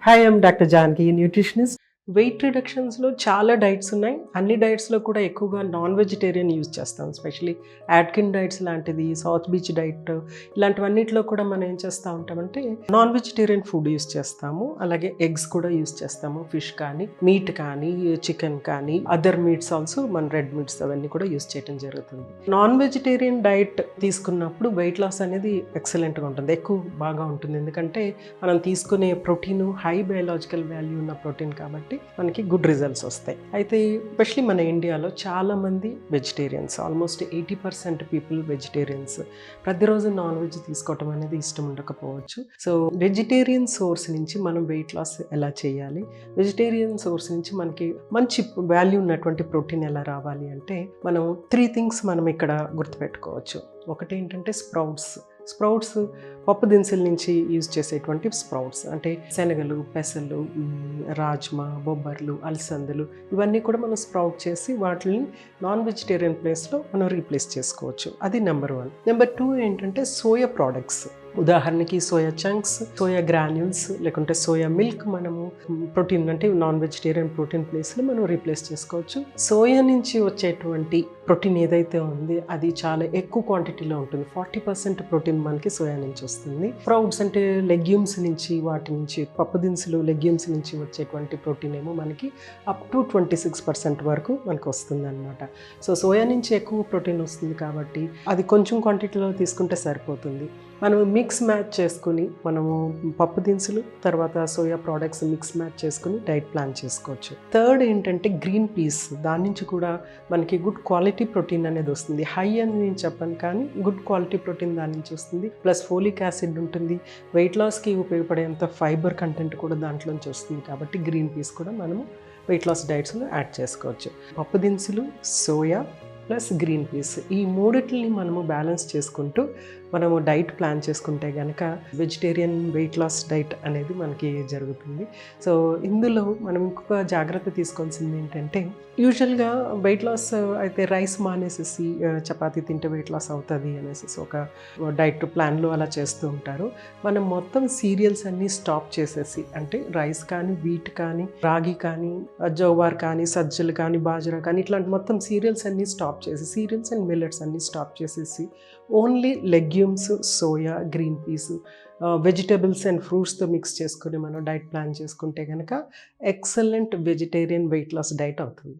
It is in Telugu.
Hi, I'm doctor Janaki, nutritionist. Weight రిడక్షన్స్లో చాలా డైట్స్ ఉన్నాయి. అన్ని డైట్స్లో కూడా ఎక్కువగా నాన్ వెజిటేరియన్ యూజ్ చేస్తాం. ఎస్పెషలీ యాట్కిన్ డైట్స్ లాంటిది, సౌత్ బీచ్ డైట్, ఇలాంటివన్నిటిలో కూడా మనం ఏం చేస్తూ ఉంటామంటే నాన్ వెజిటేరియన్ ఫుడ్ యూజ్ చేస్తాము. అలాగే ఎగ్స్ కూడా యూజ్ చేస్తాము. ఫిష్ కానీ, మీట్ కానీ, చికెన్ కానీ, అదర్ మీట్స్ ఆల్సో, మన రెడ్ మీట్స్ అవన్నీ కూడా యూజ్ చేయడం జరుగుతుంది. నాన్ వెజిటేరియన్ డైట్ తీసుకున్నప్పుడు వెయిట్ లాస్ అనేది ఎక్సలెంట్గా ఉంటుంది, ఎక్కువ బాగా ఉంటుంది. ఎందుకంటే మనం తీసుకునే ప్రోటీన్ హై బయాలజికల్ వాల్యూ ఉన్న ప్రోటీన్ కాబట్టి మనకి గుడ్ రిజల్ట్స్ వస్తాయి. అయితే ఎస్పెషలీ మన ఇండియాలో చాలామంది వెజిటేరియన్స్, ఆల్మోస్ట్ 80% పీపుల్ వెజిటేరియన్స్. ప్రతిరోజు నాన్ వెజ్ తీసుకోవటం అనేది ఇష్టం ఉండకపోవచ్చు. సో వెజిటేరియన్ సోర్స్ నుంచి మనం వెయిట్ లాస్ ఎలా చేయాలి, వెజిటేరియన్ సోర్స్ నుంచి మనకి మంచి వాల్యూ ఉన్నటువంటి ప్రోటీన్ ఎలా రావాలి అంటే మనం 3 థింగ్స్ మనం ఇక్కడ గుర్తుపెట్టుకోవచ్చు. ఒకటి ఏంటంటే స్ప్రౌట్స్ పప్పు దినుసుల నుంచి యూజ్ చేసేటువంటి స్ప్రౌట్స్ అంటే శనగలు, పెసలు, రాజ్మా, బొబ్బర్లు, అలసందలు, ఇవన్నీ కూడా మనం స్ప్రౌట్ చేసి వాటిని నాన్ వెజిటేరియన్ ప్లేస్లో మనం రీప్లేస్ చేసుకోవచ్చు. అది నెంబర్ 1. నెంబర్ 2 ఏంటంటే సోయా ప్రోడక్ట్స్. ఉదాహరణకి సోయా చంక్స్, సోయా గ్రాన్యూల్స్, లేకుంటే సోయా మిల్క్ మనము ప్రోటీన్ అంటే నాన్ వెజిటేరియన్ ప్రోటీన్ ప్లేస్లో మనం రీప్లేస్ చేసుకోవచ్చు. సోయా నుంచి వచ్చేటువంటి ప్రోటీన్ ఏదైతే ఉంది అది చాలా ఎక్కువ క్వాంటిటీలో ఉంటుంది. 40% ప్రోటీన్ మనకి సోయా నుంచి వస్తుంది. స్ప్రౌట్స్ అంటే లెగ్యూమ్స్ నుంచి, వాటి నుంచి పప్పు దినుసులు, లెగ్యూమ్స్ నుంచి వచ్చేటువంటి ప్రోటీన్ ఏమో మనకి అప్ టు 26% వరకు మనకు వస్తుంది అనమాట. సో సోయా నుంచి ఎక్కువ ప్రోటీన్ వస్తుంది కాబట్టి అది కొంచెం క్వాంటిటీలో తీసుకుంటే సరిపోతుంది. మనం మిక్స్ మ్యాచ్ చేసుకుని మనము పప్పు దినుసులు తర్వాత సోయా ప్రోడక్ట్స్ మిక్స్ మ్యాచ్ చేసుకుని డైట్ ప్లాన్ చేసుకోవచ్చు. థర్డ్ ఏంటంటే గ్రీన్ పీస్. దాని నుంచి కూడా మనకి గుడ్ క్వాలిటీ ప్రోటీన్ అనేది వస్తుంది. హై అని నేను చెప్పను, కానీ గుడ్ క్వాలిటీ ప్రోటీన్ దాని నుంచి వస్తుంది. ప్లస్ ఫోలిక్ యాసిడ్ ఉంటుంది. వెయిట్ లాస్కి ఉపయోగపడేంత ఫైబర్ కంటెంట్ కూడా దాంట్లోంచి వస్తుంది. కాబట్టి గ్రీన్ పీస్ కూడా మనము వెయిట్ లాస్ డైట్స్లో యాడ్ చేసుకోవచ్చు. పప్పు దినుసులు, సోయా ప్లస్ గ్రీన్ పీస్, ఈ మూడిటిని మనము బ్యాలెన్స్ చేసుకుంటూ మనము డైట్ ప్లాన్ చేసుకుంటే కనుక వెజిటేరియన్ వెయిట్ లాస్ డైట్ అనేది మనకి జరుగుతుంది. సో ఇందులో మనం ఇంకొక జాగ్రత్త తీసుకోవాల్సింది ఏంటంటే యూజువల్గా వెయిట్ లాస్ అయితే రైస్ మానేసేసి చపాతీ తింటే వెయిట్ లాస్ అవుతుంది అనేసి ఒక డైట్ ప్లాన్లో అలా చేస్తూ ఉంటారు. మనం మొత్తం సీరియల్స్ అన్నీ స్టాప్ చేసేసి, అంటే రైస్ కానీ, వీట్ కానీ, రాగి కానీ, జోవార్ కానీ, సజ్జలు కానీ, బాజరా కానీ, ఇట్లాంటి మొత్తం సీరియల్స్ అన్నీ స్టాప్ చేసి, సీరియల్స్ అండ్ మిల్లెట్స్ అన్నీ స్టాప్ చేసేసి only legumes, soya, green peas, vegetables and ఫ్రూట్స్తో మిక్స్ చేసుకుని మనం డైట్ ప్లాన్ చేసుకుంటే కనుక excellent vegetarian weight loss diet అవుతుంది.